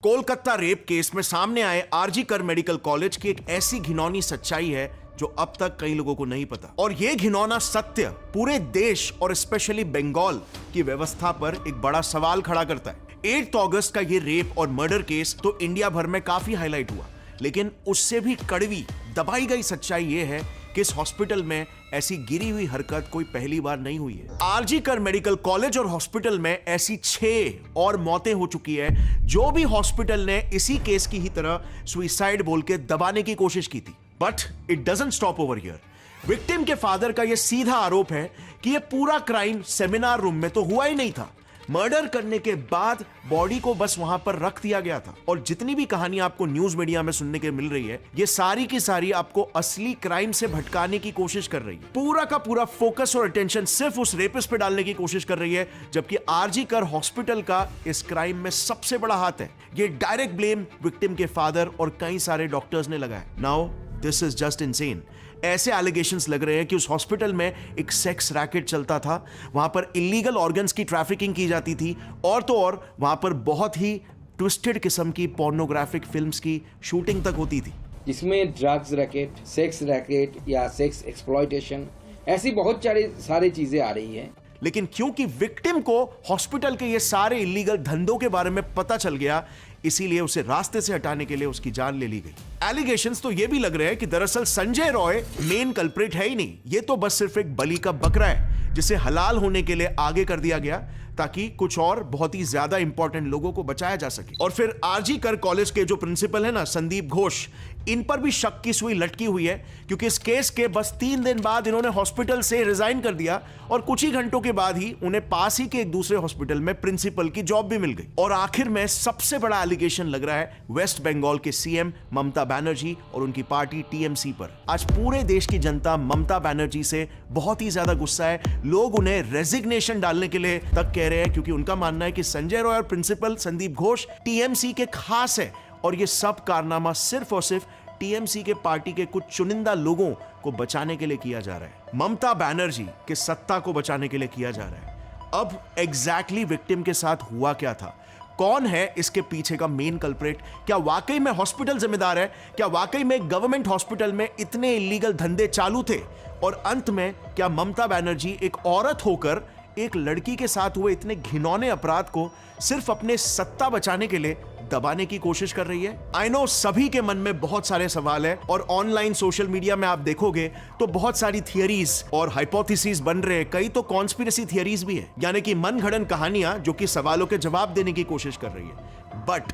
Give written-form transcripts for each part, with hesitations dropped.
Kolkata rape case में सामने आए आरजी कर मेडिकल कॉलेज की एक ऐसी घिनौनी सच्चाई है जो अब तक कई लोगों को नहीं पता। और यह घिनौना सत्य पूरे देश और स्पेशली बंगाल की व्यवस्था पर एक बड़ा सवाल खड़ा करता है। 8 अगस्त का यह रेप और मर्डर केस तो इंडिया भर में काफी हाईलाइट हुआ, लेकिन उससे भी कड़वी दबाई गई सच्चाई यह है कि इस हॉस्पिटल में ऐसी गिरी हुई हरकत कोई पहली बार नहीं हुई है। आरजी कर मेडिकल कॉलेज और हॉस्पिटल में ऐसी 6 और मौतें हो चुकी है जो भी हॉस्पिटल ने इसी केस की ही तरह सुसाइड बोल के दबाने की कोशिश की थी। But it doesn't stop over here. Victim के फादर का यह सीधा आरोप है कि यह पूरा क्राइम सेमिनार रूम में तो हुआ ही नहीं था। मर्डर करने के बाद बॉडी को बस वहां पर रख दिया गया था। और जितनी भी कहानी आपको न्यूज मीडिया में सुनने के मिल रही है, ये सारी की सारी आपको असली क्राइम से भटकाने की कोशिश कर रही है। पूरा का पूरा फोकस और अटेंशन सिर्फ उस रेपिस्ट पे डालने की कोशिश कर रही है, जबकि आरजी कर हॉस्पिटल का इस क्राइम में सबसे बड़ा हाथ है। ये डायरेक्ट ब्लेम विक्टिम के फादर और कई सारे डॉक्टर्स ने लगाया। Now this is just insane. ऐसे एलिगेशंस लग रहे हैं कि उस हॉस्पिटल में एक सेक्स रैकेट चलता था, वहां पर इलीगल ऑर्गन्स की ट्रैफिकिंग की जाती थी, और तो और वहां पर बहुत ही ट्विस्टेड किस्म की पोर्नोग्राफिक फिल्म्स की शूटिंग तक होती थी, जिसमें ड्रग्स रैकेट, सेक्स रैकेट या सेक्स एक्सप्लॉयटेशन, ऐसी बहुत सारी चीजें आ रही हैं। लेकिन क्योंकि विक्टिम को हॉस्पिटल के ये सारे इलीगल धंधों के बारे में पता चल गया, इसीलिए उसे रास्ते से हटाने के लिए उसकी जान ले ली गई। एलिगेशंस तो ये भी लग रहे हैं कि दरअसल संजय रॉय मेन कल्प्रिट है ही नहीं, ये तो बस सिर्फ एक बलि का बकरा है जिसे हलाल होने के लिए आगे कर दिया गया ताकि कुछ और बहुत ही ज्यादा इंपॉर्टेंट लोगों को बचाया जा सके। और फिर आरजी कर कॉलेज के जो प्रिंसिपल है ना, संदीप घोष, इन पर भी शक की सुई लटकी हुई है, क्योंकि इस केस के बस 3 दिन बाद इन्होंने हॉस्पिटल से रिजाइन कर दिया और कुछ ही घंटों के बाद ही उन्हें पास ही के एक दूसरे हॉस्पिटल में प्रिंसिपल की जॉब भी मिल गई। और आखिर में सबसे बड़ा एलिगेशन लग रहा है वेस्ट बंगाल के सीएम ममता बनर्जी और उनकी पार्टी टीएमसी पर। आज पूरे देश की जनता ममता बनर्जी से बहुत ही ज्यादा गुस्सा है। लोग उन्हें रेजिग्नेशन डालने के लिए तक कह रहे हैं, क्योंकि उनका मानना है कि संजय रॉय और प्रिंसिपल संदीप घोष टीएमसी के खास है और ये सब कारनामा सिर्फ और सिर्फ टीएमसी के पार्टी के कुछ चुनिंदा लोगों को बचाने के लिए किया जा रहा है। ममता बनर्जी के सत्ता को बचाने के लिए किया जा रहा है। अब एग्जैक्टली विक्टिम के साथ हुआ क्या था? कौन है इसके पीछे का मेन कल्प्रिट? क्या वाकई में हॉस्पिटल जिम्मेदार है? क्या वाकई में गवर्नमेंट हॉस्पिटल में इतने इलीगल धंधे चालू थे? और अंत में क्या ममता बनर्जी एक औरत होकर एक लड़की के साथ हुए इतने घिनौने अपराध को सिर्फ अपने सत्ता बचाने के लिए दबाने की कोशिश कर रही है? आई नो सभी के मन में बहुत सारे सवाल है, और ऑनलाइन सोशल मीडिया में आप देखोगे तो बहुत सारी थियरीज और हाइपोथेसिस बन रहे हैं। कई तो कॉन्स्पिरेसी थियरीज भी है, यानी कि मनगढ़ंत कहानियां जो कि सवालों के जवाब देने की कोशिश कर रही है। बट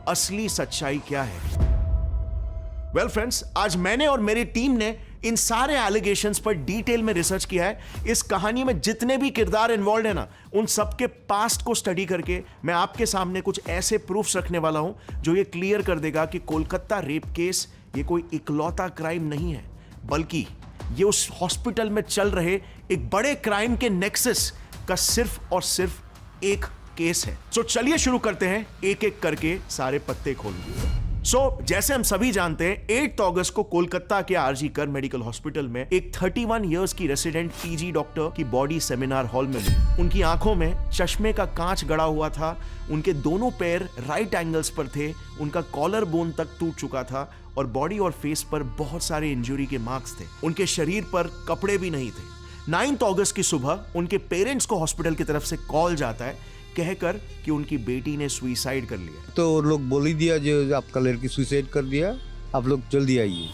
असली सच्चाई क्या है? वेल फ्रेंड्स, आज मैंने और मेरी टीम ने इन सारे एलिगेशंस पर डिटेल में रिसर्च किया है। इस कहानी में जितने भी किरदार इन्वॉल्व है ना, उन सबके पास्ट को स्टडी करके मैं आपके सामने कुछ ऐसे प्रूफ्स रखने वाला हूं जो ये क्लियर कर देगा कि कोलकाता रेप केस ये कोई इकलौता क्राइम नहीं है, बल्कि ये उस हॉस्पिटल में चल रहे एक बड़े क्राइम के नेक्सस का सिर्फ और सिर्फ एक केस है। तो चलिए शुरू करते हैं, एक एक करके सारे पत्ते खोलेंगे। जैसे हम सभी जानते हैं, 8 अगस्त को कोलकाता के आरजी कर मेडिकल हॉस्पिटल में एक 31 इयर्स की रेसिडेंट पीजी डॉक्टर की बॉडी सेमिनार हॉल में मिली। उनकी आंखों में चश्मे का कांच गड़ा हुआ था, उनके दोनों पैर राइट एंगल्स पर थे, उनका कॉलर बोन तक टूट चुका था और बॉडी और फेस पर बहुत सारे इंजरी के मार्क्स थे। उनके शरीर पर कपड़े भी नहीं थे। 9 अगस्त की सुबह उनके पेरेंट्स को हॉस्पिटल की तरफ से कॉल जाता है, कहकर कि उनकी बेटी ने सुसाइड कर लिया। तो लोग बोल ही दिया जो आपका लड़की सुसाइड कर दिया, आप लोग जल्दी आइए।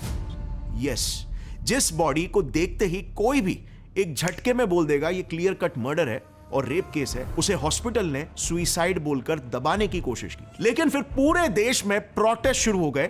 यस, जिस बॉडी को देखते ही कोई भी एक झटके में बोल देगा ये क्लियर कट मर्डर है और रेप केस है, उसे हॉस्पिटल ने सुसाइड बोलकर दबाने की कोशिश की। लेकिन फिर पूरे देश में प्रोटेस्ट शुरू हो गए।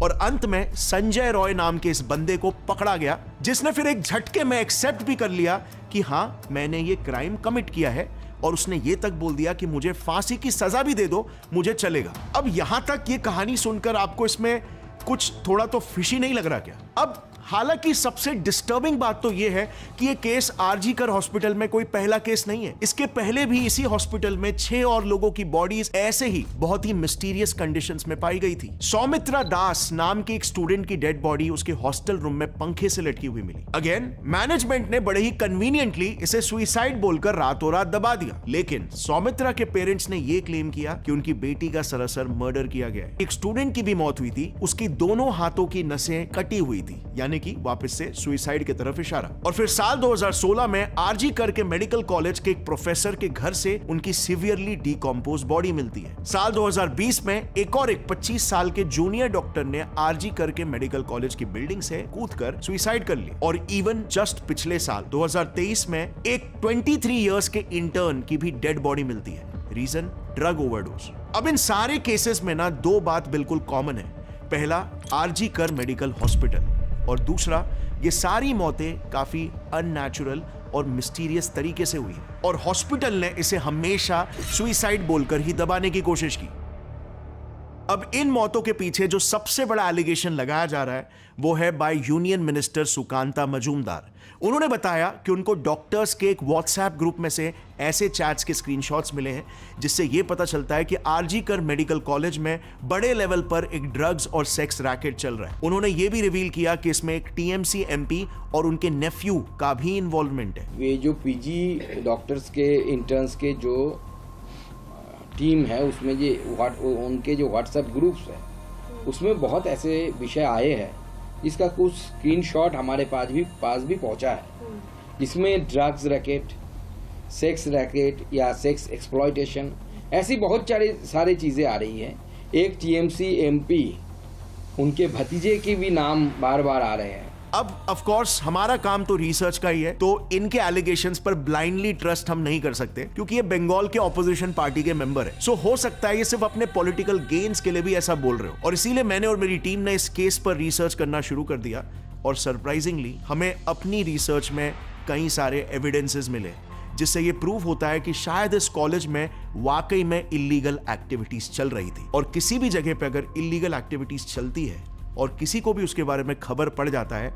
और अंत में संजय रॉय नाम के इस बंदे को पकड़ा गया, जिसने फिर एक झटके में एक्सेप्ट भी कर लिया कि हां, मैंने ये क्राइम कमिट किया है, और उसने ये तक बोल दिया कि मुझे फांसी की सजा भी दे दो, मुझे चलेगा। अब यहां तक ये कहानी सुनकर आपको इसमें कुछ थोड़ा तो फिशी नहीं लग रहा क्या? अब हालांकि सबसे डिस्टर्बिंग बात तो यह है कि यह केस आरजी कर हॉस्पिटल में कोई पहला केस नहीं है। इसके पहले भी इसी हॉस्पिटल में 6 और लोगों की बॉडीज ऐसे ही बहुत ही मिस्टीरियस कंडीशंस में पाई गई थी। सौमित्रा दास नाम की एक स्टूडेंट की डेड बॉडी उसके हॉस्टल रूम में पंखे से लटकी हुई मिली। अगेन मैनेजमेंट ने बड़े ही कन्वीनियंटली इसे सुसाइड बोलकर रातों रात दबा दिया, लेकिन सौमित्रा के पेरेंट्स ने यह क्लेम किया कि उनकी बेटी का सरासर मर्डर किया गया है। एक स्टूडेंट की भी मौत हुई थी, उसकी दोनों हाथों की नसें कटी हुई थी, यानी कि वापस से सुसाइड की तरफ इशारा। और फिर साल 2016 में आरजी कर के मेडिकल कॉलेज के एक प्रोफेसर के घर से उनकी सीवियरली डिकम्पोज बॉडी मिलती है। साल 2020 में एक 25 साल के जूनियर डॉक्टर ने आरजी कर के मेडिकल कॉलेज की बिल्डिंग से कूदकर सुसाइड कर ली। और इवन जस्ट पिछले साल 2023 में एक 23 इयर्स के इंटर्न की भी डेड बॉडी मिलती है। Reason drug overdose. अब इन सारे केसेस में ना 2 बात बिल्कुल कॉमन है। पहला, आरजी कर मेडिकल हॉस्पिटल, और दूसरा, ये सारी मौतें काफी अननेचुरल और मिस्टीरियस तरीके से हुई है और हॉस्पिटल ने इसे हमेशा सुसाइड बोलकर ही दबाने की कोशिश की। अब इन मौतों के पीछे जो सबसे बड़ा एलिगेशन लगाया जा रहा है वो है by union minister Sukanta Majumdar. उन्होंने बताया कि उनको डॉक्टर्स के एक व्हाट्सएप ग्रुप में से ऐसे चैट्स के स्क्रीनशॉट्स मिले हैं जिससे यह पता चलता है कि आरजी कर मेडिकल कॉलेज में बड़े लेवल पर एक ड्रग्स और सेक्स रैकेट चल रहा है। उन्होंने यह भी रिवील किया कि इसमें एक टीएमसी एमपी और उनके नेफ्यू का भी इन्वॉल्वमेंट है। ये जो पीजी डॉक्टर्स के इंटर्न्स के जो टीम है उसमें ये उनके जो व्हाट्सएप ग्रुप्स है उसमें बहुत ऐसे विषय आए हैं जिसका कुछ स्क्रीनशॉट हमारे पास भी पहुंचा है, जिसमें ड्रग्स रैकेट, सेक्स रैकेट या सेक्स एक्सप्लॉयटेशन ऐसी बहुत सारी चीज़ें आ रही हैं। एक टीएमसी एमपी उनके भतीजे के भी नाम बार बार आ रहे हैं। अब ऑफ कोर्स हमारा काम तो रिसर्च का ही है, तो इनके एलिगेशंस पर ब्लाइंडली ट्रस्ट हम नहीं कर सकते क्योंकि ये बंगाल के ऑपोजिशन पार्टी के मेंबर है। सो हो सकता है ये सिर्फ अपने पॉलिटिकल गेन्स के लिए भी ऐसा बोल रहे हो, और इसीलिए मैंने और मेरी टीम ने इस केस पर रिसर्च करना शुरू कर दिया। और सरप्राइजिंगली हमें अपनी रिसर्च में कई सारे एविडेंसेस मिले जिससे ये प्रूव होता है कि शायद इस कॉलेज में वाकई में इलीगल एक्टिविटीज चल रही थी। और किसी भी जगह पे अगर इलीगल एक्टिविटीज चलती है और किसी को भी उसके बारे में खबर पड़ जाता है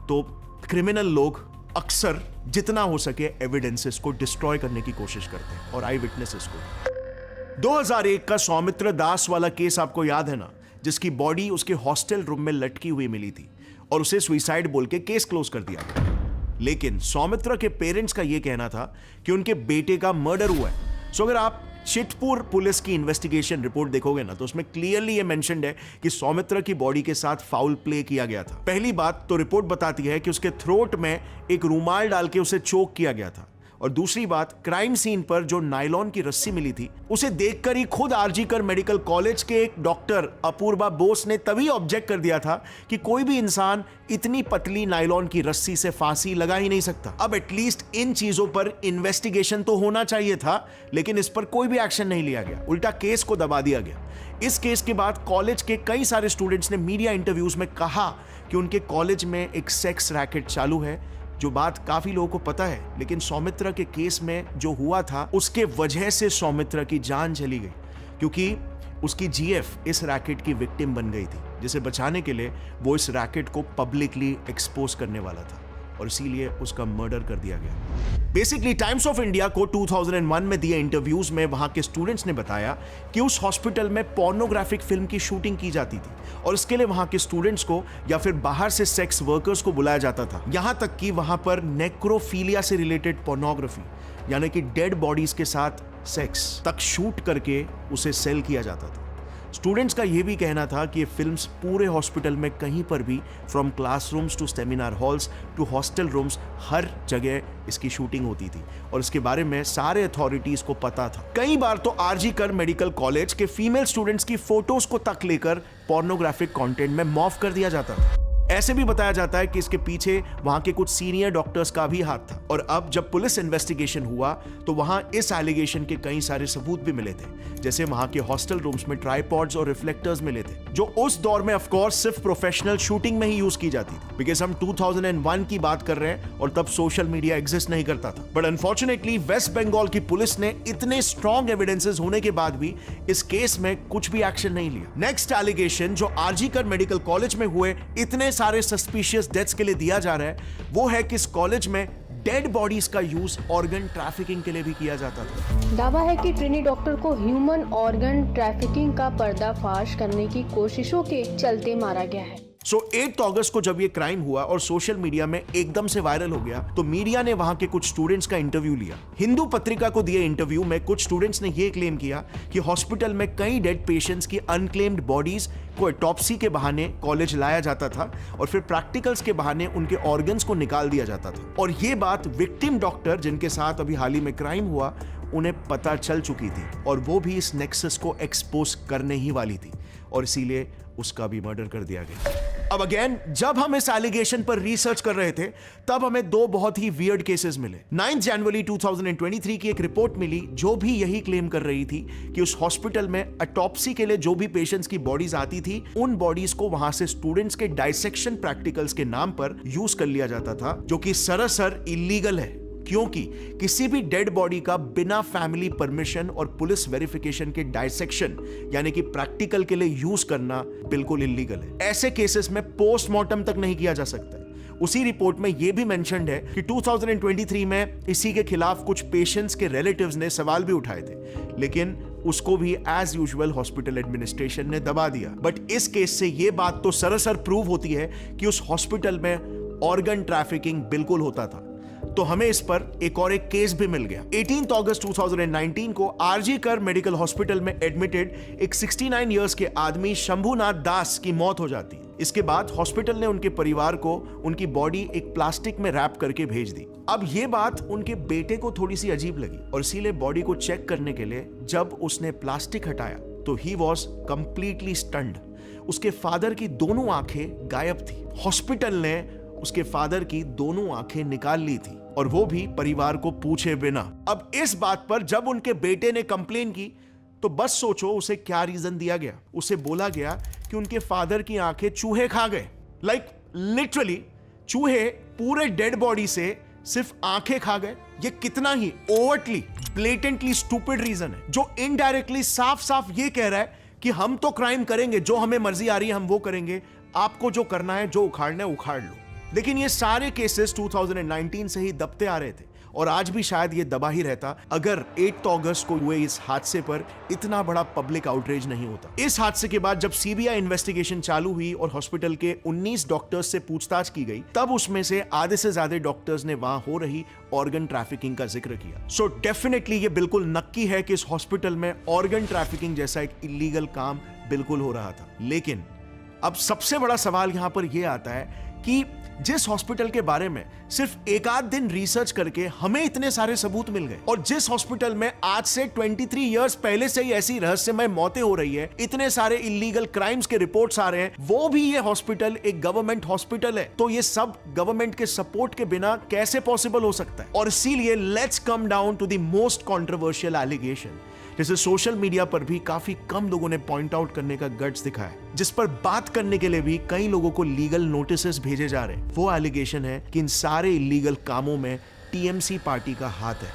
तो क्रिमिनल लोग अक्सर जितना हो सके एविडेंसेस को डिस्ट्रॉय करने की कोशिश करते हैं और आई विटनेसेस को। 2001 का सौमित्र दास वाला केस आपको याद है ना, जिसकी बॉडी उसके हॉस्टल रूम में लटकी हुई मिली थी और उसे सुसाइड बोल के केस क्लोज कर दिया गया। लेकिन सौमित्र के पेरेंट्स का यह कहना था कि उनके बेटे का मर्डर हुआ है। सो अगर आप चितपुर पुलिस की इन्वेस्टिगेशन रिपोर्ट देखोगे ना तो उसमें क्लियरली ये मेंशन्ड है कि सौमित्र की बॉडी के साथ फाउल प्ले किया गया था। पहली बात तो रिपोर्ट बताती है कि उसके थ्रोट में एक रुमाल डाल के उसे चोक किया गया था, और दूसरी बात, क्राइम सीन पर जो नायलॉन की रस्सी मिली थी उसे देखकर ही खुद आरजी कर मेडिकल कॉलेज के एक डॉक्टर अपूर्वा बोस ने तभी ऑब्जेक्ट कर दिया था कि कोई भी इंसान इतनी पतली नायलॉन की रस्सी से फांसी लगा ही नहीं सकता। अब एटलीस्ट इन चीजों पर इन्वेस्टिगेशन तो होना चाहिए था, लेकिन इस पर कोई भी एक्शन नहीं लिया गया, उल्टा केस को दबा दिया गया। इस केस के बाद कॉलेज के कई सारे स्टूडेंट्स ने मीडिया इंटरव्यूज में कहा कि उनके कॉलेज में एक सेक्स रैकेट चालू है, जो बात काफी लोगों को पता है। लेकिन सौमित्र के केस में जो हुआ था उसके वजह से सौमित्र की जान चली गई, क्योंकि उसकी जीएफ इस रैकेट की विक्टिम बन गई थी, जिसे बचाने के लिए वो इस रैकेट को पब्लिकली एक्सपोज करने वाला था और इसीलिए उसका मर्डर कर दिया गया। बेसिकली टाइम्स ऑफ इंडिया को 2001 में दिए इंटरव्यूज में वहां के स्टूडेंट्स ने बताया कि उस हॉस्पिटल में पोर्नोग्राफिक फिल्म की शूटिंग की जाती थी और इसके लिए वहां के स्टूडेंट्स को या फिर बाहर से सेक्स वर्कर्स को बुलाया जाता था। यहां तक कि वहां पर नेक्रोफीलिया से रिलेटेड पोर्नोग्राफी, यानी कि डेड बॉडीज के साथ सेक्स तक शूट करके उसे सेल किया जाता था। स्टूडेंट्स का यह भी कहना था कि ये फिल्म्स पूरे हॉस्पिटल में कहीं पर भी, from classrooms to seminar halls to hostel rooms, हर जगह इसकी शूटिंग होती थी और इसके बारे में सारे अथॉरिटीज को पता था। कई बार तो आरजी कर मेडिकल कॉलेज के फीमेल स्टूडेंट्स की फोटोज को तक लेकर पोर्नोग्राफिक कंटेंट में मॉर्फ कर दिया जाता था। ऐसे भी बताया जाता है कि इसके पीछे वहां के कुछ सीनियर डॉक्टर्स का भी हाथ था। और अब जब पुलिस इन्वेस्टिगेशन हुआ तो वहां इस एलिगेशन के कई सारे सबूत भी मिले थे, जैसे वहां के हॉस्टल रूम्स में ट्राइपॉड्स और रिफ्लेक्टर्स मिले थे, जो उस दौर में ऑफ कोर्स सिर्फ प्रोफेशनल शूटिंग में ही यूज की जाती थी, बिकॉज हम 2001 की बात कर रहे हैं और तब सोशल मीडिया एग्जिस्ट नहीं करता था। बट अनफॉर्चुनेटली वेस्ट बंगाल की पुलिस ने इतने स्ट्रॉन्ग एविडेंसेस होने के बाद भी इस केस में कुछ भी एक्शन नहीं लिया। नेक्स्ट एलिगेशन जो आरजी कर मेडिकल कॉलेज में हुए इतने सारे सस्पिशियस डेथ्स के लिए दिया जा रहा है वो है कि इस कॉलेज में डेड बॉडीज का यूज ऑर्गन ट्रैफिकिंग के लिए भी किया जाता था। दावा है कि ट्रेनी डॉक्टर को ह्यूमन ऑर्गन ट्रैफिकिंग का पर्दाफाश करने की कोशिशों के चलते मारा गया है। 8 अगस्त को जब ये क्राइम हुआ और सोशल मीडिया में एकदम से वायरल हो गया तो मीडिया ने वहां के कुछ स्टूडेंट्स का इंटरव्यू लिया। हिंदू पत्रिका को दिए इंटरव्यू में कुछ स्टूडेंट्स ने यह क्लेम किया कि हॉस्पिटल में कई डेड पेशेंट्स की अनक्लेम्ड बॉडीज को ऑटोप्सी के बहाने कॉलेज लाया जाता था और फिर प्रैक्टिकल्स के बहाने उनके ऑर्गन्स को निकाल दिया जाता था। और ये बात विक्टिम डॉक्टर जिनके साथ अभी हाल ही में क्राइम हुआ उन्हें पता चल चुकी थी और वो भी इस नेक्सस को एक्सपोज करने ही वाली थी और इसीलिए उसका भी मर्डर कर दिया गया। अब अगेन जब हम इस एलिगेशन पर रिसर्च कर रहे थे तब हमें दो बहुत ही वियर्ड केसेस मिले। 9 जनवरी 2023 की एक रिपोर्ट मिली जो भी यही क्लेम कर रही थी कि उस हॉस्पिटल में ऑटोप्सी के लिए जो भी पेशेंट्स की बॉडीज आती थी उन बॉडीज को वहां से स्टूडेंट्स के डाइसेक्शन प्रैक्टिकल्स के नाम पर यूज कर लिया जाता था, जो कि सरासर इलीगल है क्योंकि किसी भी डेड बॉडी का बिना फैमिली परमिशन और पुलिस वेरिफिकेशन के डाइसेक्शन यानी कि प्रैक्टिकल के लिए यूज करना बिल्कुल इलीगल है। ऐसे केसेस में पोस्टमार्टम तक नहीं किया जा सकता है। उसी रिपोर्ट में यह भी मेंशन्ड है कि 2023 में इसी के खिलाफ कुछ पेशेंट्स के रिलेटिव्स ने सवाल भी उठाए थे, लेकिन उसको भी एज यूजुअल हॉस्पिटल एडमिनिस्ट्रेशन ने दबा दिया। बट इस केस से यह बात तो सरासर प्रूव होती है कि उस हॉस्पिटल में ऑर्गन ट्रैफिकिंग बिल्कुल होता था। तो हमें इस पर एक और एक केस भी मिल गया। 18 अगस्त 2019 को आरजी कर मेडिकल हॉस्पिटल में एडमिटेड एक 69 इयर्स के आदमी शंभुनाथ दास की मौत हो जाती है। इसके बाद हॉस्पिटल ने उनके परिवार को उनकी बॉडी एक प्लास्टिक में रैप करके भेज दी। अब यह बात उनके बेटे को थोड़ी सी अजीब लगी और इसीलिए बॉडी को चेक करने के लिए जब उसने प्लास्टिक हटाया तो ही वॉज कंप्लीटली स्टन्ड। उसके फादर की दोनों आंखें गायब थी। हॉस्पिटल ने उसके फादर की दोनों आंखें निकाल ली थी और वो भी परिवार को पूछे बिना। अब इस बात पर जब उनके बेटे ने कंप्लेन की तो बस सोचो उसे क्या रीजन दिया गया। उसे बोला गया कि उनके फादर की आंखें चूहे खा गए। लाइक लिटरली चूहे पूरे डेड बॉडी से सिर्फ आंखें खा गए। ये कितना ही ओवरटली ब्लेटेंटली स्टूपिड रीजन है जो इनडायरेक्टली साफ साफ ये कह रहा है कि हम तो क्राइम करेंगे, जो हमें मर्जी आ रही है हम वो करेंगे, आपको जो करना है, जो उखाड़ना है उखाड़ लो। लेकिन ये सारे केसेस 2019 से ही दबते आ रहे थे और आज भी शायद ये दबा ही रहता अगर 8 अगस्त को हुए इस हादसे पर इतना बड़ा पब्लिक आउटरीच नहीं होता। इस हादसे के बाद जब सीबीआई इन्वेस्टिगेशन चालू हुई और हॉस्पिटल के 19 डॉक्टर्स से पूछताछ की गई तब उसमें से आधे से ज्यादा डॉक्टर्स ने वहां हो रही ऑर्गन ट्रैफिकिंग का जिक्र किया। सो डेफिनेटली ये बिल्कुल नक्की है कि इस हॉस्पिटल में ऑर्गन ट्रैफिकिंग जैसा एक इलीगल काम बिल्कुल हो रहा था। लेकिन अब सबसे बड़ा सवाल यहां पर यह आता है कि जिस हॉस्पिटल के बारे में सिर्फ एक आध दिन रिसर्च करके हमें इतने सारे सबूत मिल गए और जिस हॉस्पिटल में आज से 23 इयर्स पहले से ही ऐसी रहस्यमय मौतें हो रही है, इतने सारे इलीगल क्राइम्स के रिपोर्ट्स आ रहे हैं, वो भी ये हॉस्पिटल एक गवर्नमेंट हॉस्पिटल है, तो ये सब गवर्नमेंट के सपोर्ट के बिना कैसे पॉसिबल हो सकता है। और इसीलिए let's come down to the most controversial allegation, जिसे सोशल मीडिया पर भी काफी कम लोगों ने पॉइंट आउट करने का गट्स दिखाया, जिस पर बात करने के लिए भी कई लोगों को लीगल नोटिसेस भेजे जा रहे हैं। वो एलिगेशन है कि इन सारे इलीगल कामों में टीएमसी पार्टी का हाथ है,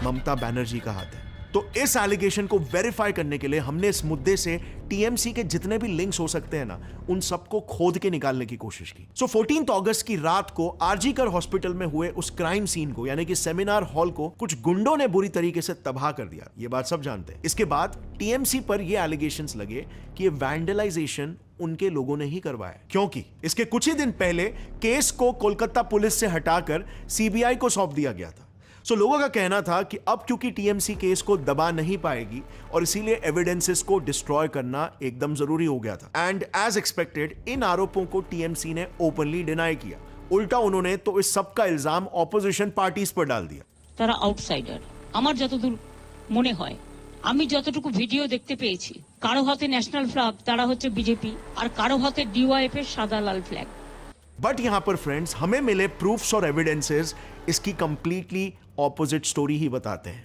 ममता बनर्जी का हाथ है। तो इस एलिगेशन को वेरीफाई करने के लिए हमने इस मुद्दे से टीएमसी के जितने भी लिंक्स हो सकते हैं ना, उन सबको खोद के निकालने की कोशिश की। सो 14 अगस्त की रात को आरजी कर हॉस्पिटल में हुए उस क्राइम सीन को यानी कि सेमिनार हॉल को कुछ गुंडों ने बुरी तरीके से तबाह कर दिया। ये बात सब जानते हैं। इसके बाद टीएमसी पर ये एलिगेशंस लगे कि ये वैंडलाइजेशन उनके लोगों ने ही करवाया, क्योंकि इसके कुछ ही दिन पहले केस को कोलकाता पुलिस से हटाकर सीबीआई को सौंप दिया गया था। सो लोगों का कहना था कि अब क्योंकि टीएमसी केस को दबा नहीं पाएगी और इसीलिए एविडेंसेस को डिस्ट्रॉय करना एकदम जरूरी हो गया था। एंड एज एक्सपेक्टेड इन आरोपों को टीएमसी ने ओपनली डिनाई किया। उल्टा उन्होंने तो इस सब का इल्जाम ऑपोजिशन पार्टीज पर डाल दिया। তারা আউটসাইডার আমার যতদূর মনে হয়, আমি যতটুকু ভিডিও দেখতে পেয়েছি, কারো হাতে ন্যাশনাল ফ্ল্যাগ তারা হচ্ছে বিজেপি আর কারো হাতে ডিওয়াইএফ এর সাদা লাল ফ্ল্যাগ। बट यहां पर फ्रेंड्स हमें मिले प्रूफ्स और एविडेंसेस इसकी कंप्लीटली ऑपोजिट स्टोरी ही बताते हैं।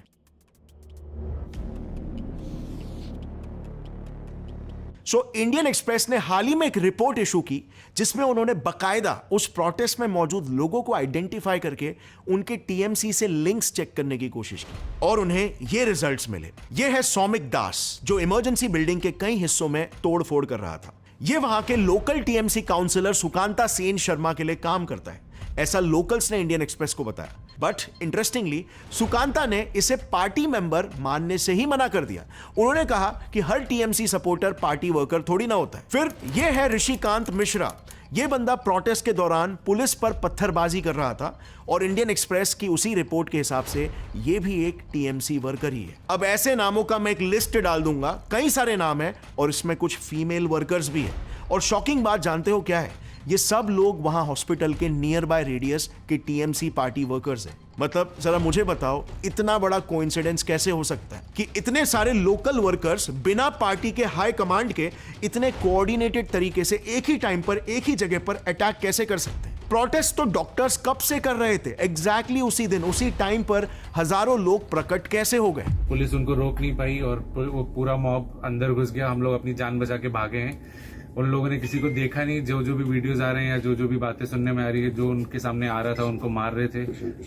सो इंडियन एक्सप्रेस ने हाल ही में एक रिपोर्ट इशू की जिसमें उन्होंने बकायदा उस प्रोटेस्ट में मौजूद लोगों को आइडेंटिफाई करके उनके टीएमसी से लिंक्स चेक करने की कोशिश की और उन्हें ये रिजल्ट्स मिले। ये है सौमिक दास जो इमरजेंसी बिल्डिंग के कई हिस्सों में तोड़फोड़ कर रहा था। ये वहां के local TMC councillor Sukanta Sen Sharma के लिए काम करता है, ऐसा लोकल्स ने इंडियन एक्सप्रेस को बताया। बट इंटरेस्टिंगली सुकांता ने इसे पार्टी मेंबर मानने से ही मना कर दिया। उन्होंने कहा कि हर टीएमसी सपोर्टर पार्टी वर्कर थोड़ी ना होता है। फिर यह है ऋषिकांत मिश्रा। यह बंदा प्रोटेस्ट के दौरान पुलिस पर पत्थरबाजी कर रहा था और इंडियन एक्सप्रेस की उसी रिपोर्ट के हिसाब से यह भी एक टीएमसी वर्कर ही है। अब ऐसे नामों का मैं एक लिस्ट डाल दूंगा, कई सारे नाम है और इसमें कुछ फीमेल वर्कर्स भी है। और शॉकिंग बात जानते हो क्या है? ये सब लोग वहां हॉस्पिटल के नियर बाय रेडियस के टीएमसी पार्टी वर्कर्स हैं। मतलब जरा मुझे बताओ, इतना बड़ा कोइंसिडेंस कैसे हो सकता है कि इतने सारे लोकल वर्कर्स बिना पार्टी के हाई कमांड के इतने कोऑर्डिनेटेड तरीके से एक ही टाइम पर एक ही जगह पर अटैक कैसे कर सकते हैं? प्रोटेस्ट तो डॉक्टर्स कब से कर रहे थे, एग्जैक्टली उसी दिन उसी टाइम पर हजारों लोग प्रकट कैसे हो गए? पुलिस उनको रोक नहीं पाई और वो पूरा मॉब अंदर घुस गया। हम लोग अपनी जान बचा के भागे हैं। उन लोगों ने किसी को देखा नहीं। जो भी वीडियोस आ रहे हैं या जो भी बातें सुनने में आ रही है, जो उनके सामने आ रहा था उनको मार रहे थे।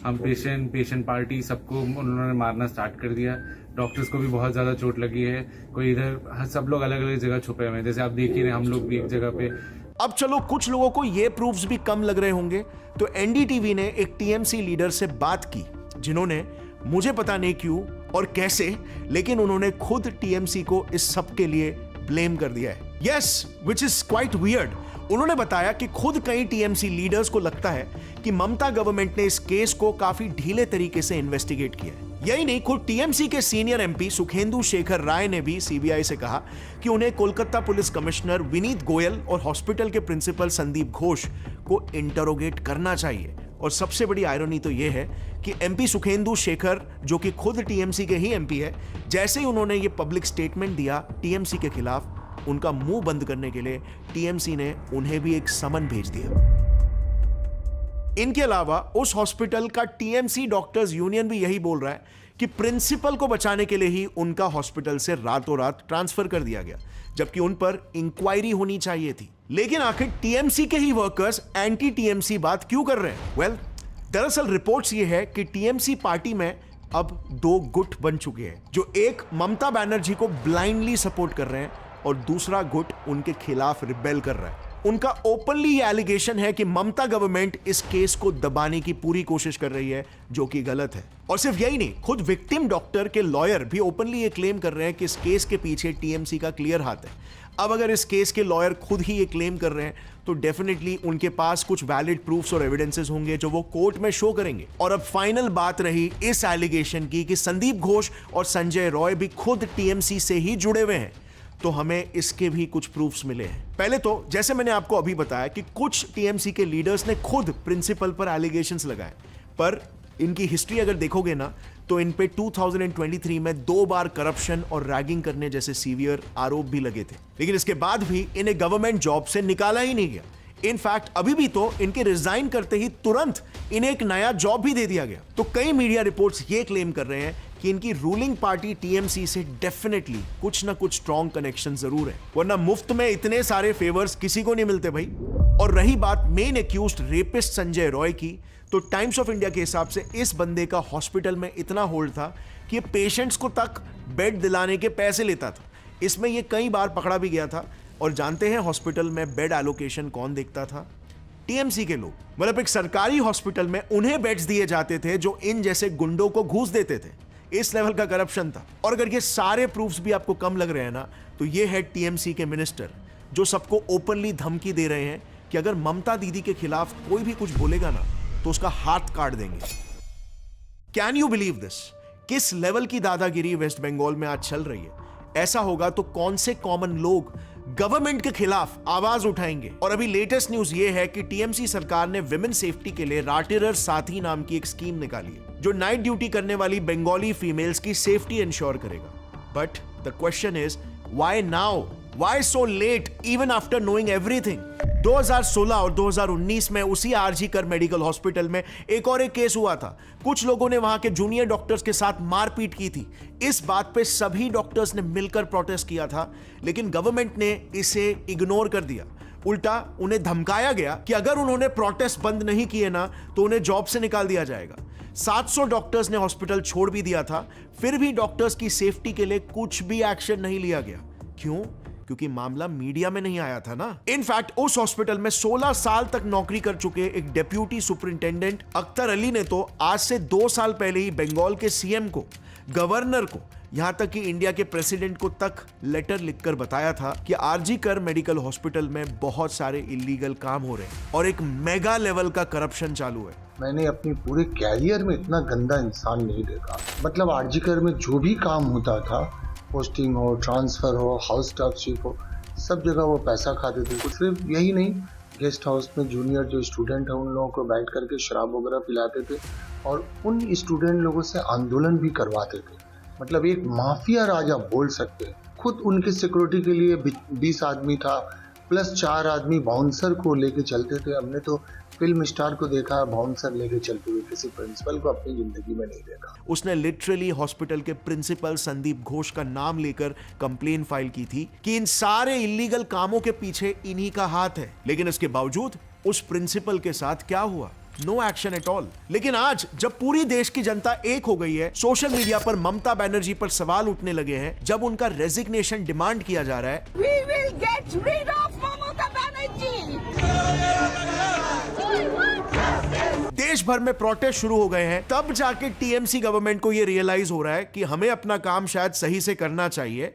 हम पेशेंट पार्टी सबको उन्होंने मारना स्टार्ट कर दिया। डॉक्टर्स को भी बहुत ज्यादा चोट लगी है। कोई इधर, सब लोग अलग अलग जगह छुपे हुए हैं, जैसे आप देख ही रहे, हम लोग भी एक जगह पे। अब चलो, कुछ लोगों को ये प्रूफ्स भी कम लग रहे होंगे, तो एनडीटीवी ने एक टीएमसी लीडर से बात की, जिन्होंने मुझे पता नहीं क्यों और कैसे, लेकिन उन्होंने खुद टीएमसी को इस सब के लिए ब्लेम कर दिया है। Yes, which is quite weird. उन्होंने बताया कि खुद कई टीएमसी लीडर्स को लगता है कि ममता गवर्नमेंट ने इस केस को काफी ढीले तरीके से इन्वेस्टिगेट किया है। यही नहीं, खुद टीएमसी के सीनियर एमपी सुखेंदु शेखर राय ने भी सीबीआई से कहा कि उन्हें कोलकाता पुलिस कमिश्नर विनीत गोयल और हॉस्पिटल के प्रिंसिपल संदीप घोष को इंटरोगेट करना चाहिए। और सबसे बड़ी आयरनी तो यह है कि एमपी सुखेंदु शेखर, जो कि खुद टीएमसी के ही एमपी है, जैसे ही उन्होंने ये पब्लिक स्टेटमेंट दिया टीएमसी के खिलाफ, उनका मुंह बंद करने के लिए टीएमसी ने उन्हें भी एक समन भेज दिया। इनके अलावा उस हॉस्पिटल का टीएमसी डॉक्टर्स यूनियन भी यही बोल रहा है कि प्रिंसिपल को बचाने के लिए ही उनका हॉस्पिटल से रातों रात ट्रांसफर कर दिया गया, जबकि उन पर इंक्वायरी होनी चाहिए थी। लेकिन आखिर टीएमसी के ही वर्कर्स एंटी टीएमसी बात क्यों कर रहे हैं? वेल, दरअसल रिपोर्ट्स ये है कि टीएमसी पार्टी में अब दो गुट बन चुके हैं, जो एक ममता बनर्जी को ब्लाइंडली सपोर्ट कर रहे हैं और दूसरा गुट उनके खिलाफ रिबेल कर रहा है। उनका ओपनली ये एलिगेशन है कि ममता गवर्नमेंट इस केस को दबाने की पूरी कोशिश कर रही है, जो कि गलत है। और सिर्फ यही नहीं, खुद विक्टिम डॉक्टर के लॉयर भी ओपनली ये क्लेम कर रहे हैं कि इस केस के पीछे टीएमसी का क्लियर हाथ है। अब अगर इस केस के लॉयर खुद ही ये क्लेम कर रहे हैं, तो डेफिनेटली उनके पास कुछ वैलिड प्रूफ्स और एविडेंसेस होंगे जो वो कोर्ट में शो करेंगे। और अब फाइनल बात रही इस एलिगेशन की कि संदीप घोष और संजय रॉय भी खुद टीएमसी से ही जुड़े हुए हैं, तो हमें इसके भी कुछ प्रूफ्स मिले हैं। पहले तो जैसे मैंने आपको अभी बताया कि कुछ टीएमसी के लीडर्स ने खुद प्रिंसिपल पर एलिगेशंस लगाए, पर इनकी हिस्ट्री अगर देखोगे ना, तो इन पे 2023 में 2 बार करप्शन और रैगिंग करने जैसे सीवियर आरोप भी लगे थे। लेकिन इसके बाद भी इन्हें गवर्नमेंट जॉब से निकाला ही नहीं गया। इनफैक्ट अभी भी तो इनके रिजाइन करते ही तुरंत इन्हें एक नया जॉब भी दे दिया गया। तो कई मीडिया रिपोर्ट्स ये क्लेम कर रहे हैं कि इनकी रूलिंग पार्टी टीएमसी से डेफिनेटली कुछ ना कुछ स्ट्रॉन्ग कनेक्शन जरूर है, वरना मुफ्त में इतने सारे फेवर्स किसी को नहीं मिलते भाई। और रही बात main accused rapist Sanjay Roy की, तो टाइम्स ऑफ इंडिया के हिसाब से इस बंदे का हॉस्पिटल में इतना होल्ड था कि ये पेशेंट्स को तक बेड दिलाने के पैसे लेता था। इसमें ये कई बार पकड़ा भी गया था। और जानते हैं हॉस्पिटल में बेड एलोकेशन कौन देखता था? टीएमसी के लोग। मतलब एक सरकारी हॉस्पिटल में उन्हें बेड्स दिए जाते थे जो इन जैसे गुंडों को घूस देते थे। इस लेवल का करप्शन था। और अगर ये सारे प्रूफ्स भी आपको कम लग रहे हैं ना, तो ये है टीएमसी के मिनिस्टर, जो सबको ओपनली धमकी दे रहे हैं कि अगर ममता दीदी के खिलाफ कोई भी कुछ बोलेगा ना, तो उसका हाथ काट देंगे। Can you believe this? किस लेवल की दादागिरी वेस्ट बंगाल में आज चल रही है? ऐसा होगा तो कौन से कॉमन लोग गवर्नमेंट के खिलाफ आवाज उठाएंगे? और अभी लेटेस्ट न्यूज ये है कि टीएमसी सरकार ने विमेन सेफ्टी के लिए राटेरर साथी नाम की एक स्कीम निकाली है, जो नाइट ड्यूटी करने वाली बंगाली फीमेल्स की सेफ्टी इंश्योर करेगा। But the question is, why now? Why so let even after knowing everything? 2016 और 2019 में उसी आरजी कर मेडिकल हॉस्पिटल में एक और एक केस हुआ था। कुछ लोगों ने वहां के जूनियर डॉक्टर्स के साथ मारपीट की थी। इस बात पे सभी डॉक्टर्स ने मिलकर प्रोटेस्ट किया था, लेकिन गवर्नमेंट ने इसे इग्नोर कर दिया। उल्टा उन्हें धमकाया गया कि अगर उन्होंने प्रोटेस्ट बंद नहीं किए ना, तो उन्हें जॉब से निकाल दिया जाएगा। 700 डॉक्टर्स ने हॉस्पिटल छोड़ भी दिया था, फिर भी डॉक्टर्स की सेफ्टी के लिए कुछ भी एक्शन नहीं लिया गया। क्यों? क्योंकि मामला मीडिया में नहीं आया था ना। इनफैक्ट उस हॉस्पिटल में 16 साल तक नौकरी कर चुके एक डेप्यूटी सुपरिंटेंडेंट अख्तर अली ने तो आज से 2 साल पहले ही बंगाल के सीएम को, गवर्नर को, यहां तक कि इंडिया के प्रेसिडेंट को तक लेटर लिखकर बताया था कि आरजी कर मेडिकल हॉस्पिटल में बहुत सारे इलीगल काम हो रहे हैं और एक मेगा लेवल का करप्शन चालू है। मैंने अपने पूरे कैरियर में इतना गंदा इंसान नहीं देखा। मतलब आरजीकर में जो भी काम होता था, पोस्टिंग हो, ट्रांसफर हो, हाउस स्टाफशिप हो, सब जगह वो पैसा खाते थे। कुछ सिर्फ यही नहीं, गेस्ट हाउस में जूनियर जो स्टूडेंट है उन लोगों को बैठ करके शराब वगैरह पिलाते थे और उन स्टूडेंट लोगों से आंदोलन भी करवाते थे। मतलब एक माफिया राजा बोल सकते हैं। खुद उनके सिक्योरिटी के लिए 20 आदमी था, प्लस 4 आदमी बाउंसर को लेके चलते थे। हमने तो फिल्म स्टार को देखा बाउंसर लेके चलते हुए, किसी प्रिंसिपल को अपनी जिंदगी में नहीं देखा। उसने लिटरली हॉस्पिटल के प्रिंसिपल संदीप घोष का नाम लेकर कंप्लेन फाइल की थी कि इन सारे इलीगल कामों के पीछे इन्हीं का हाथ है। लेकिन इसके बावजूद उस प्रिंसिपल के साथ क्या हुआ? No action at all. लेकिन आज जब पूरी देश की जनता एक हो गई है, सोशल मीडिया पर ममता बनर्जी पर सवाल उठने लगे हैं, जब उनका रेजिग्नेशन डिमांड किया जा रहा है, We will get rid of Mamata Banerjee. देश भर में प्रोटेस्ट शुरू हो गए हैं, तब जाके टीएमसी गवर्नमेंट को यह रियलाइज हो रहा है कि हमें अपना काम शायद सही से करना चाहिए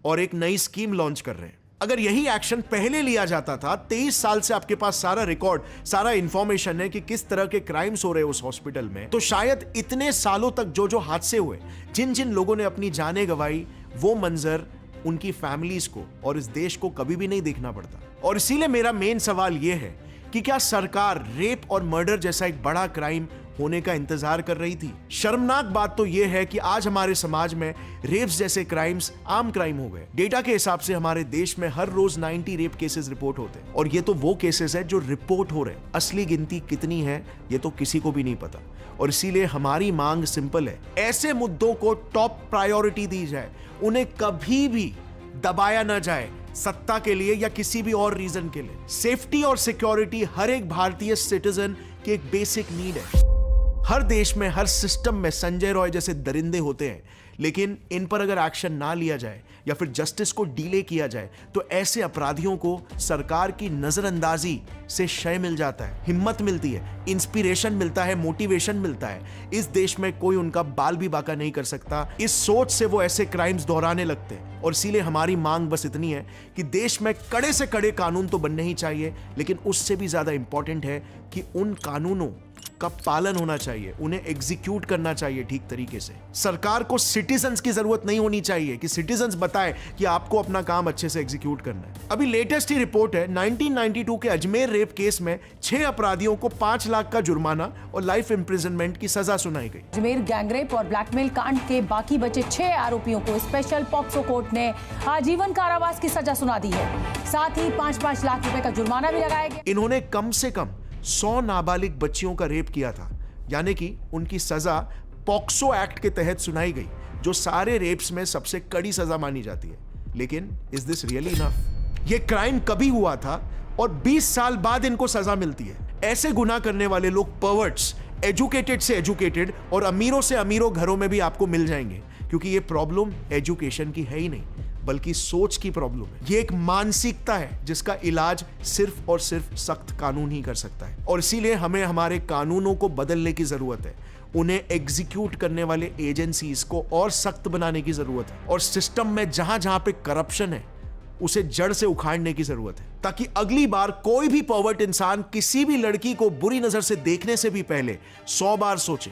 और एक नई स्कीम लॉन्च कर रहे हैं। अगर यही एक्शन पहले लिया जाता था, 23 साल से आपके पास सारा रिकॉर्ड, सारा इंफॉर्मेशन है कि किस तरह के क्राइम्स हो रहे हैं उस हॉस्पिटल में, तो शायद इतने सालों तक जो जो हादसे हुए, जिन जिन लोगों ने अपनी जानें गंवाई, वो मंजर उनकी फैमिलीज को और इस देश को कभी भी नहीं देखना पड़ता। और इसीलिए मेरा मेन सवाल यह है कि क्या सरकार रेप और मर्डर जैसा एक बड़ा क्राइम होने का इंतजार कर रही थी? शर्मनाक बात तो यह है कि आज हमारे समाज में रेप्स जैसे क्राइम्स आम क्राइम हो गए। डेटा के हिसाब से हमारे देश में हर रोज 90 रेप केसेस रिपोर्ट होते हैं और ये तो वो केसेस है जो रिपोर्ट हो रहे हैं। असली गिनती कितनी है ये तो किसी को भी नहीं पता। और इसीलिए हमारी मांग सिंपल है, ऐसे मुद्दों को टॉप प्रायोरिटी दी जाए, उन्हें कभी भी दबाया ना जाए सत्ता के लिए या किसी भी और रीजन के लिए। सेफ्टी और सिक्योरिटी हर एक भारतीय सिटीजन की एक बेसिक नीड है। हर देश में, हर सिस्टम में संजय रॉय जैसे दरिंदे होते हैं, लेकिन इन पर अगर एक्शन ना लिया जाए या फिर जस्टिस को डीले किया जाए तो ऐसे अपराधियों को सरकार की नजरअंदाजी से शय मिल जाता है, हिम्मत मिलती है, इंस्पिरेशन मिलता है, मोटिवेशन मिलता है। इस देश में कोई उनका बाल भी बाका नहीं कर सकता। इस सोच से वो ऐसे क्राइम्स दोहराने लगते हैं। और इसीलिए हमारी मांग बस इतनी है कि देश में कड़े से कड़े कानून तो बनने ही चाहिए, लेकिन उससे भी ज्यादा इंपॉर्टेंट है कि उन कानूनों का पालन होना चाहिए, उन्हें एग्जीक्यूट करना चाहिए ठीक तरीके से। सरकार को सिटीजन्स की जरूरत नहीं होनी चाहिए कि सिटीजन्स बताएं कि आपको अपना काम अच्छे से एग्जीक्यूट करना है। अभी लेटेस्ट ही रिपोर्ट है, 1992 के अजमेर रेप केस में 6 अपराधियों को 5 लाख का जुर्माना और लाइफ इंप्रिजनमेंट की सजा सुनाई गई। अजमेर गैंगरेप और ब्लैकमेल कांड के बाकी बचे 6 आरोपियों को स्पेशल पॉक्सो कोर्ट ने आजीवन कारावास की सजा सुना दी है। साथ ही 5-5 लाख रुपए का जुर्माना भी लगाया गया। इन्होंने कम से कम 100 नाबालिग बच्चियों का रेप किया था, यानी कि उनकी सजा पॉक्सो एक्ट के तहत सुनाई गई, जो सारे रेप्स में सबसे कड़ी सजा मानी जाती है। लेकिन इज दिस रियली इनफ? ये क्राइम कभी हुआ था और 20 साल बाद इनको सजा मिलती है। ऐसे गुनाह करने वाले लोग पर्वर्ट्स, एजुकेटेड से एजुकेटेड और अमीरों से अमीरों घरों में भी आपको मिल जाएंगे, क्योंकि ये प्रॉब्लम एजुकेशन की है ही नहीं, बल्कि सोच की प्रॉब्लम है। ये एक मानसिकता है जिसका इलाज सिर्फ और सिर्फ सख्त कानून ही कर सकता है। और इसीलिए हमें हमारे कानूनों को बदलने की जरूरत है, उन्हें एग्जीक्यूट करने वाले एजेंसीज को और सख्त बनाने की जरूरत है, और सिस्टम में जहां जहां पे करप्शन है उसे जड़ से उखाड़ने की जरूरत है, ताकि अगली बार कोई भी पर्वर्ट इंसान किसी भी लड़की को बुरी नजर से देखने से भी पहले 100 बार सोचे।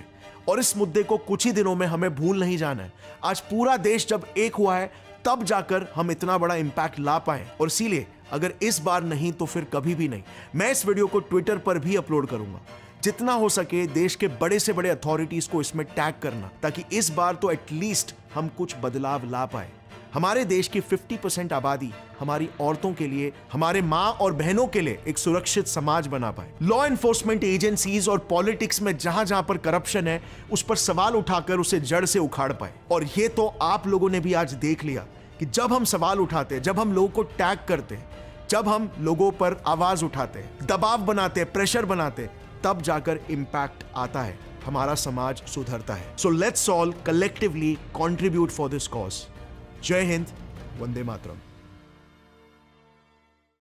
और इस मुद्दे को कुछ ही दिनों में हमें भूल नहीं जाना है। आज पूरा देश जब एक हुआ है तब जाकर हम इतना बड़ा इंपैक्ट ला पाए, और इसीलिए अगर इस बार नहीं तो फिर कभी भी नहीं। मैं इस वीडियो को ट्विटर पर भी अपलोड करूंगा। जितना हो सके देश के बड़े से बड़े अथॉरिटीज को इसमें टैग करना, ताकि इस बार तो एटलीस्ट हम कुछ बदलाव ला पाए। हमारे देश की 50% आबादी हमारी औरतों के लिए, हमारे माँ और बहनों के लिए एक सुरक्षित समाज बना पाए। लॉ एनफोर्समेंट एजेंसीज और पॉलिटिक्स में जहां जहां पर करप्शन है उस पर सवाल उठाकर उसे जड़ से उखाड़ पाए। और ये तो आप लोगों ने भी आज देख लिया कि जब हम सवाल उठाते हैं, जब हम लोगों को टैग करते हैं, जब हम लोगों पर आवाज उठाते हैं, दबाव बनाते हैं, प्रेशर बनाते हैं, तब जाकर इंपैक्ट आता है, हमारा समाज सुधरता है। So let's all collectively contribute for this cause. जय हिंद, वंदे मातरम।